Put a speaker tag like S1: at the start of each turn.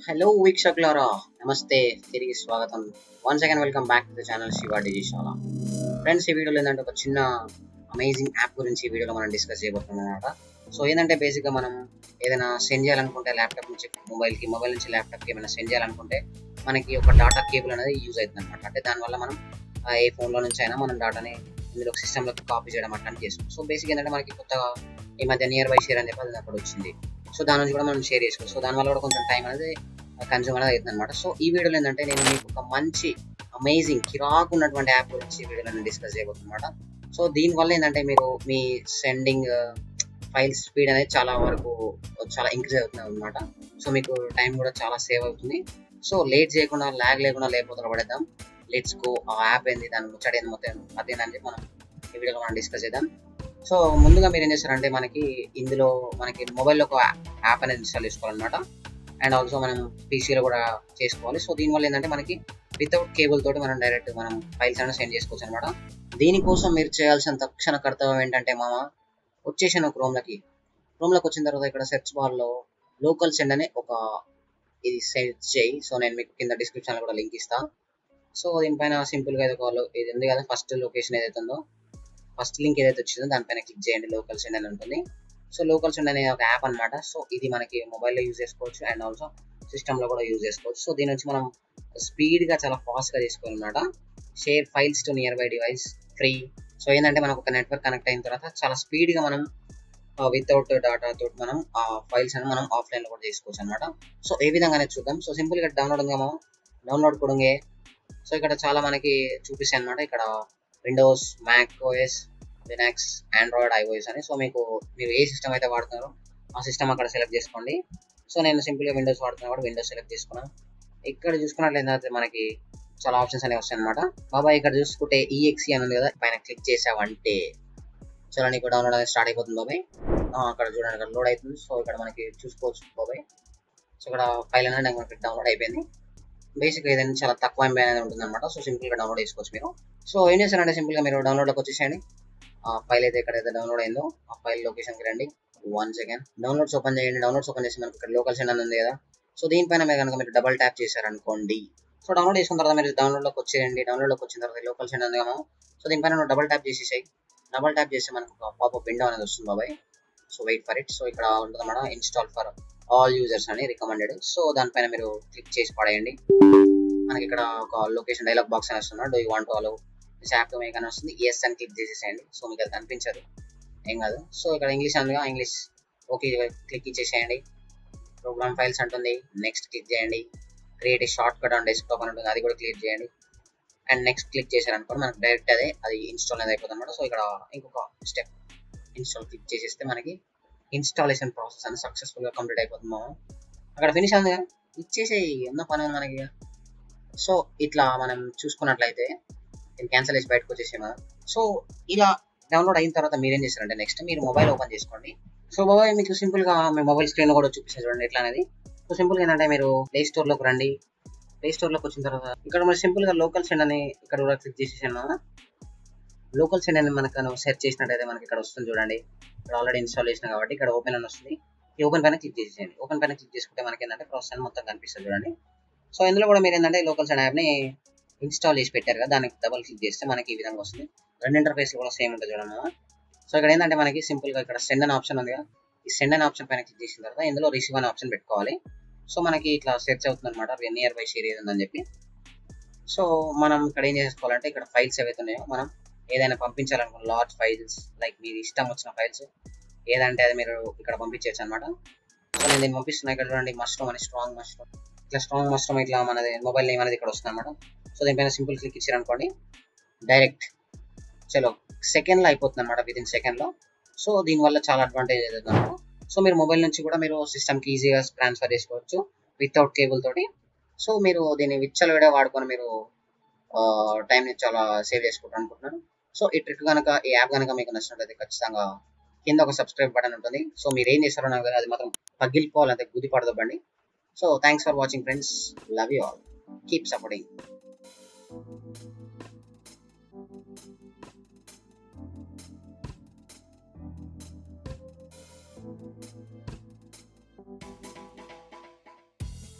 S1: Hello వీక్షకులారా, నమస్తే, తిరిగి స్వాగతం. Once again welcome back to the channel Shiva Digishala. Friends, ఈ వీడియోలో ఏంటంటే ఒక చిన్న అమేజింగ్ యాప్ గురించి ఈ వీడియోలో మనం డిస్కస్ చేయబోతున్నాం అనమాట. సో ఏంటంటే బేసిక్గా మనం ఏదైనా సెండ్ చేయాలనుకుంటే ల్యాప్టాప్ నుంచి మొబైల్కి, మొబైల్ నుంచి ల్యాప్టాప్కి ఏమైనా సెండ్ చేయాలనుకుంటే మనకి ఒక డాటా కేబుల్ అనేది యూజ్ అవుతుంది అనమాట. అంటే దానివల్ల మనం ఏ ఫోన్లో నుంచి అయినా మనం డాటాని ఇందులో సిస్టంలోకి కాపీ చేయడం అట్లాంటి చేస్తాం. సో బేసిక్ ఏంటంటే మనకి కొత్తగా ఈ మధ్య నియర్ బై షేర్ అని చెప్పి అది అక్కడ వచ్చింది. సో దాని నుంచి కూడా మనం షేర్ చేసుకోవచ్చు. సో దానివల్ల కూడా కొంచెం టైం అనేది కన్జ్యూమ్ అనేది అవుతుంది అనమాట. సో ఈ వీడియోలో ఏంటంటే నేను మీకు ఒక మంచి అమేజింగ్ కిరాక్ ఉన్నటువంటి యాప్ గురించి ఈ వీడియోలో నేను డిస్కస్ చేయబోతున్నమాట. సో దీనివల్ల ఏంటంటే మీరు మీ సెండింగ్ ఫైల్ స్పీడ్ అనేది చాలా ఇంక్రీజ్ అవుతుంది అనమాట. సో మీకు టైం కూడా చాలా సేవ్ అవుతుంది. సో లేట్ చేయకుండా, ల్యాగ్ లేకుండా లేకపోతే పడేద్దాం. Let's go. ఆ యాప్ ఏంది, దాని ముచ్చట ఏంది, మొత్తం అదేనని మనం ఈ వీడియోలో మనం డిస్కస్ చేద్దాం. సో ముందుగా మీరు ఏం చేస్తారంటే ఇందులో మనకి మొబైల్లో ఒక యాప్ అనేది ఇన్స్టాల్ చేసుకోవాలన్నమాట. అండ్ ఆల్సో మనం పీసీలో కూడా చేసుకోవాలి. సో దీనివల్ల ఏంటంటే మనకి వితౌట్ కేబుల్ తోటి మనం డైరెక్ట్ మనం ఫైల్స్ అనేది సెండ్ చేసుకోవచ్చు అనమాట. దీనికోసం మీరు చేయాల్సిన తక్షణ కర్తవ్యం ఏంటంటే వచ్చేసాను క్రోమ్లోకి వచ్చిన తర్వాత ఇక్కడ సెర్చ్ బార్లో లోకల్ సెండ్ అనే ఒక ఇది సెర్చ్ చేయి. సో నేను మీకు కింద డిస్క్రిప్షన్లో కూడా లింక్ ఇస్తాను. సో దీనిపైన సింపుల్గా ఇది ఉంది కదా, ఫస్ట్ లొకేషన్ ఏదైతే ఉందో, ఫస్ట్ లింక్ ఏదైతే వచ్చిందో దానిపైన క్లిక్ చేయండి. లోకల్ సెండ్ అని ఉంటుంది. సో లోకల్ సెండ్ అనే ఒక యాప్ అనమాట. సో ఇది మనకి మొబైల్లో యూజ్ చేసుకోవచ్చు అండ్ ఆల్సో సిస్టంలో కూడా యూజ్ చేసుకోవచ్చు. సో దీని నుంచి మనం స్పీడ్గా చాలా ఫాస్ట్గా తీసుకోవాలన్నమాట. Share files to near by device free. So ఏంటంటే మనకు ఒక నెట్వర్క్ కనెక్ట్ అయిన తర్వాత చాలా స్పీడ్గా మనం వితౌట్ డాటా తోటి మనం ఆ ఫైల్స్ అని మనం ఆఫ్లైన్లో కూడా చేసుకోవచ్చు అనమాట. సో ఏ విధంగానే చూద్దాం. సో సింపుల్ ఇక్కడ డౌన్లోడ్ ఉందా, డౌన్లోడ్ కొడుంగే. సో ఇక్కడ చాలా మనకి చూపిస్తాయి అనమాట. ఇక్కడ Windows, Mac OS, Linux, Android, iOS అని. సో మీరు ఏ సిస్టమ్ అయితే వాడుతున్నారో ఆ సిస్టమ్ అక్కడ సెలెక్ట్ చేసుకోండి. సో నేను సింపుల్గా విండోస్ వాడుతున్నా కూడా విండోస్ సెలెక్ట్ చేసుకున్నాను. ఇక్కడ చూసుకున్నట్లయితే మనకి చాలా ఆప్షన్స్ అనేవి వస్తాయి అనమాట. బాబాయ్ ఇక్కడ చూసుకుంటే ఈఎక్సీ అని ఉంది కదా, పైన క్లిక్ చేసావంటే చూడండి ఇక్కడ డౌన్లోడ్ అనేది స్టార్ట్ అయిపోతుంది బాబాయ్. అక్కడ చూడండి, ఇక్కడ లోడ్ అవుతుంది. సో ఇక్కడ మనకి చూసుకోవచ్చు బాబాయ్. సో ఇక్కడ ఫైల్ అనేది మనకి డౌన్లోడ్ అయిపోయింది. బేసిక్గా ఏదైనా చాలా తక్కువ ఎంబీ అనేది ఉంటుంది అనమాట. సో సింపుల్గా డౌన్లోడ్ చేసుకోవచ్చు మీరు. సో ఏం చేస్తారంటే సింపుల్గా మీరు డౌన్లోడ్లోకి వచ్చేసేయండి. ఆ ఫైల్ అయితే ఎక్కడైతే డౌన్లోడ్ అయిందో ఆ ఫైల్ లొకేషన్కి రండి. 1 సెకండ్ డౌన్లోడ్స్ ఓపెన్ చేయండి. డౌన్లోడ్స్ ఓపెన్ చేసి మనకి ఇక్కడ లోకల్ సెండ్ అని ఉంది కదా. సో దీనిపైన మీరు డబల్ ట్యాప్ చేశారనుకోండి. సో డౌన్లోడ్ చేసుకున్న తర్వాత మీరు డౌన్లోడ్లోకి వచ్చేయండి. డౌన్లోడ్లోకి వచ్చిన తర్వాత లోకల్ సెండ్ ఉంది కదా. సో దీనిపైన డబల్ ట్యాప్ చేసేసాయి. డబల్ ట్యాప్ చేస్తే మనకు ఒక పాపప్ విండో అనేది వస్తుంది బాబాయ్. So wait for it. So ఇక్కడ ఉంటుంది అన్నమాట, ఇన్స్టాల్ ఫర్ ఆల్ యూజర్స్ అని రికమెండెడ్. సో దానిపైన మీరు క్లిక్ చేసి పడేయండి. మనకి ఇక్కడ ఒక లొకేషన్ డైలాగ్ బాక్స్ అని వస్తుంది. Do you want to allow this app to make అని వస్తుంది. ఎస్ అని క్లిక్ చేసేసేయండి. సో మీకు అది కనిపించదు, ఏం కాదు. సో ఇక్కడ ఇంగ్లీష్ అందుగా ఇంగ్లీష్ ఓకే క్లిక్ ఇచ్చేసేయండి. ప్రోగ్రామ్ ఫైల్స్ అంటుంది, నెక్స్ట్ క్లిక్ చేయండి. Create a short cut on desktop అని ఉంటుంది, అది కూడా క్లిక్ చేయండి. అండ్ నెక్స్ట్ క్లిక్ చేశారనుకోండి మనకు డైరెక్ట్ అది ఇన్స్టాల్ అనేది అయిపోతుంది అనమాట. సో ఇక్కడ ఇంకొక స్టెప్ ఇన్స్టాల్ క్లిక్ చేసేస్తే మనకి ఇన్స్టాలేషన్ ప్రాసెస్ అనేది సక్సెస్ఫుల్గా కంప్లీట్ అయిపోతుంది. అక్కడ ఫినిష్ అవుతుంది కదా, ఇచ్చేసి ఉన్న పని ఉంది మనకి. సో ఇట్లా మనం చూసుకున్నట్లయితే నేను క్యాన్సిల్ చేసి బయటకు వచ్చేసాము. సో ఇలా డౌన్లోడ్ అయిన తర్వాత మీరేం చేస్తారంటే నెక్స్ట్ మీరు మొబైల్ ఓపెన్ చేసుకోండి. సో మొబైల్ మీకు సింపుల్గా మీ మొబైల్ స్క్రీన్ కూడా చూపిస్తాను చూడండి ఎట్లా అనేది. సో సింపుల్గా ఏంటంటే మీరు ప్లే స్టోర్లోకి రండి. ప్లే స్టోర్లోకి వచ్చిన తర్వాత ఇక్కడ మీరు సింపుల్గా లోకల్ సెండ్ అని ఇక్కడ కూడా క్లిక్ చేసేసాను. లోకల్ సెండ్ అని మనకు సెర్చ్ చేసినట్టయితే మనకి ఇక్కడ వస్తుంది చూడండి. ఇక్కడ ఆల్రెడీ ఇన్స్టాల్ చేసిన కాబట్టి ఇక్కడ ఓపెన్ అని వస్తుంది. ఈ ఓపెన్ పైన క్లిక్ చేసేయండి. ఓపెన్ పైన క్లిక్ చేసుకుంటే మనకి ఏంటంటే ప్రాసెస్ అని మొత్తం కనిపిస్తుంది చూడండి. సో ఇందులో కూడా మీరు ఏంటంటే లోకల్ సెండ్ యాప్ని ఇన్స్టాల్ చేసి పెట్టారు కదా, దానికి డబల్ క్లిక్ చేస్తే మనకి ఈ విధంగా వస్తుంది. రెండు ఇంటర్ఫేస్ కూడా సేమ్ ఉంటుంది చూడమ్మా. సో ఇక్కడ ఏంటంటే మనకి సింపుల్గా ఇక్కడ సెండ్ అనే ఆప్షన్ ఉంది కదా, ఈ సెండ్ అనే ఆప్షన్ పైన క్లిక్ చేసిన తర్వాత ఇందులో రిసీవ్ అనే ఆప్షన్ పెట్టుకోవాలి. సో మనకి ఇట్లా సెర్చ్ అవుతుంది అనమాట, నియర్ బై షేర్ ఏది ఉందని చెప్పి. సో మనం ఇక్కడ ఏం చేసుకోవాలంటే ఇక్కడ ఫైల్స్ ఏవైతే ఉన్నాయో మనం ఏదైనా పంపించాలనుకున్న లార్జ్ ఫైల్స్ లైక్ మీరు ఇష్టం వచ్చిన ఫైల్స్ ఏదంటే అది మీరు ఇక్కడ పంపించవచ్చు అనమాట. సో నేను దీన్ని పంపిస్తున్నా. ఇక్కడ చూడండి మష్రూమ్ అని, స్ట్రాంగ్ మష్రూమ్ ఇట్లా మనది మొబైల్ నేమ్ అనేది ఇక్కడ వస్తుంది అనమాట. సో దీనిపైన సింపుల్ క్లిక్ ఇచ్చారనుకోండి డైరెక్ట్ చలో సెకండ్లో అయిపోతుంది అనమాట, వితిన్ సెకండ్లో. సో దీనివల్ల చాలా అడ్వాంటేజ్ అవుతుంది అనమాట. సో మీరు మొబైల్ నుంచి కూడా మీరు సిస్టమ్కి ఈజీగా ట్రాన్స్ఫర్ చేసుకోవచ్చు వితౌట్ కేబుల్ తోటి. సో మీరు దీన్ని విచ్చలవిడిగా వాడుకొని మీరు టైంని చాలా సేవ్ చేసుకుంటారు అనుకుంటున్నాను. సో ఈ ట్రిక్ కనుక, ఈ యాప్ కనుక మీకు నచ్చినట్లయితే ఖచ్చితంగా కింద ఒక సబ్స్క్రైబ్ బటన్ ఉంటుంది. సో మీరు ఏం చేస్తారో నాకు అది మాత్రం పగిలిపోవాలంటే గుద్ది పడదొబ్బండి. So thanks for watching friends, love you all, keep supporting.